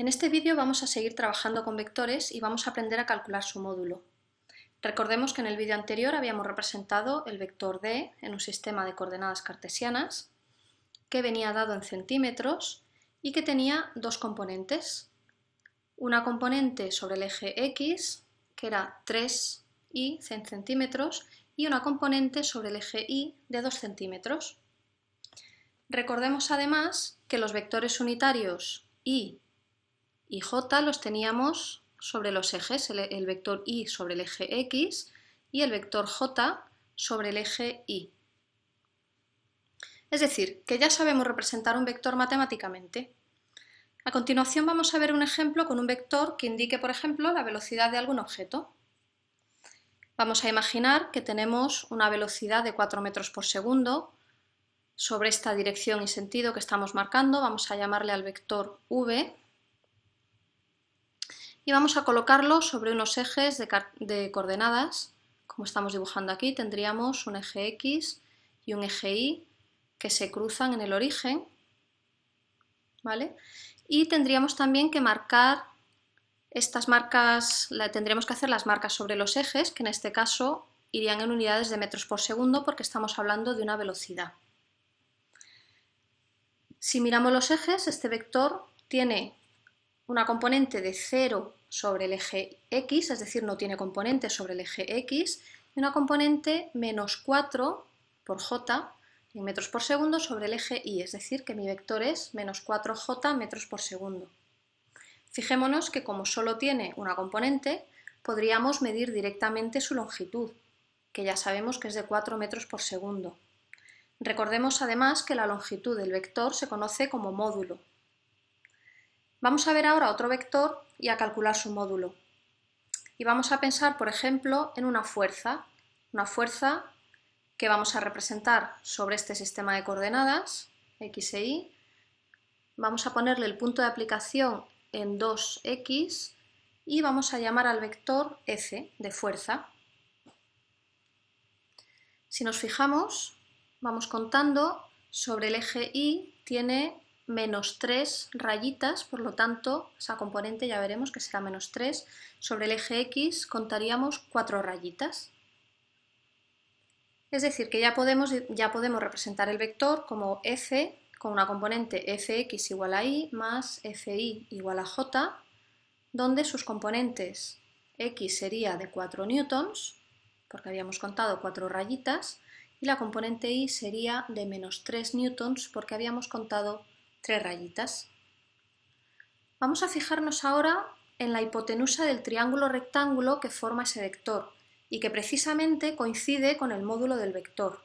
En este vídeo vamos a seguir trabajando con vectores y vamos a aprender a calcular su módulo. Recordemos que en el vídeo anterior habíamos representado el vector d en un sistema de coordenadas cartesianas que venía dado en centímetros y que tenía dos componentes. Una componente sobre el eje x, que era 3i en centímetros, y una componente sobre el eje y de 2 centímetros. Recordemos además que los vectores unitarios y j los teníamos sobre los ejes, el vector y sobre el eje x y el vector j sobre el eje y. Es decir, que ya sabemos representar un vector matemáticamente. A continuación vamos a ver un ejemplo con un vector que indique, por ejemplo, la velocidad de algún objeto. Vamos a imaginar que tenemos una velocidad de 4 metros por segundo. Sobre esta dirección y sentido que estamos marcando vamos a llamarle al vector v y vamos a colocarlo sobre unos ejes de coordenadas. Como estamos dibujando aquí, tendríamos un eje x y un eje y que se cruzan en el origen, ¿vale? Y tendríamos también que marcar estas marcas, tendríamos que hacer las marcas sobre los ejes, que en este caso irían en unidades de metros por segundo porque estamos hablando de una velocidad. Si miramos los ejes, este vector tiene una componente de 0 sobre el eje x, es decir, no tiene componente sobre el eje x, y una componente menos 4 por j en metros por segundo sobre el eje y, es decir, que mi vector es menos 4j metros por segundo. Fijémonos que como solo tiene una componente, podríamos medir directamente su longitud, que ya sabemos que es de 4 metros por segundo. Recordemos además que la longitud del vector se conoce como módulo. Vamos a ver ahora otro vector y a calcular su módulo. Y vamos a pensar, por ejemplo, en una fuerza que vamos a representar sobre este sistema de coordenadas, x e y. Vamos a ponerle el punto de aplicación en 2x y vamos a llamar al vector F de fuerza. Si nos fijamos, vamos contando, sobre el eje y tiene menos 3 rayitas, por lo tanto, esa componente ya veremos que será menos 3. Sobre el eje x contaríamos 4 rayitas. Es decir, que ya podemos representar el vector como f con una componente fx igual a y más fi igual a j, donde sus componentes x sería de 4 newtons, porque habíamos contado 4 rayitas, y la componente y sería de menos 3 newtons, porque habíamos contado 3 rayitas. Vamos a fijarnos ahora en la hipotenusa del triángulo rectángulo que forma ese vector y que precisamente coincide con el módulo del vector.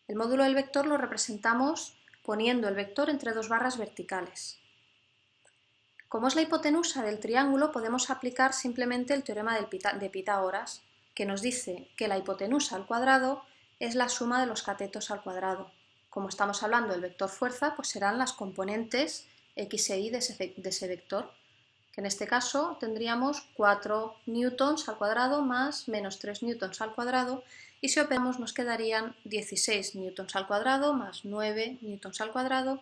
El módulo del vector lo representamos poniendo el vector entre dos barras verticales. Como es la hipotenusa del triángulo, podemos aplicar simplemente el teorema de Pitágoras, que nos dice que la hipotenusa al cuadrado es la suma de los catetos al cuadrado. Como estamos hablando del vector fuerza, pues serán las componentes x e y de ese vector, que en este caso tendríamos 4 newtons al cuadrado más menos 3 newtons al cuadrado, y si operamos nos quedarían 16 newtons al cuadrado más 9 newtons al cuadrado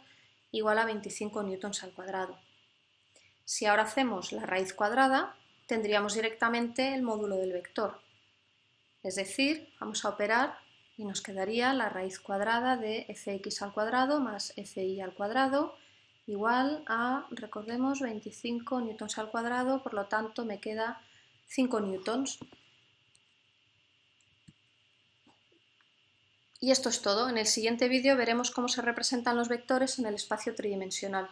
igual a 25 newtons al cuadrado. Si ahora hacemos la raíz cuadrada, tendríamos directamente el módulo del vector. Es decir, vamos a operar y nos quedaría la raíz cuadrada de fx al cuadrado más fi al cuadrado igual a, recordemos, 25 newtons al cuadrado, por lo tanto me queda 5 newtons. Y esto es todo. En el siguiente vídeo veremos cómo se representan los vectores en el espacio tridimensional.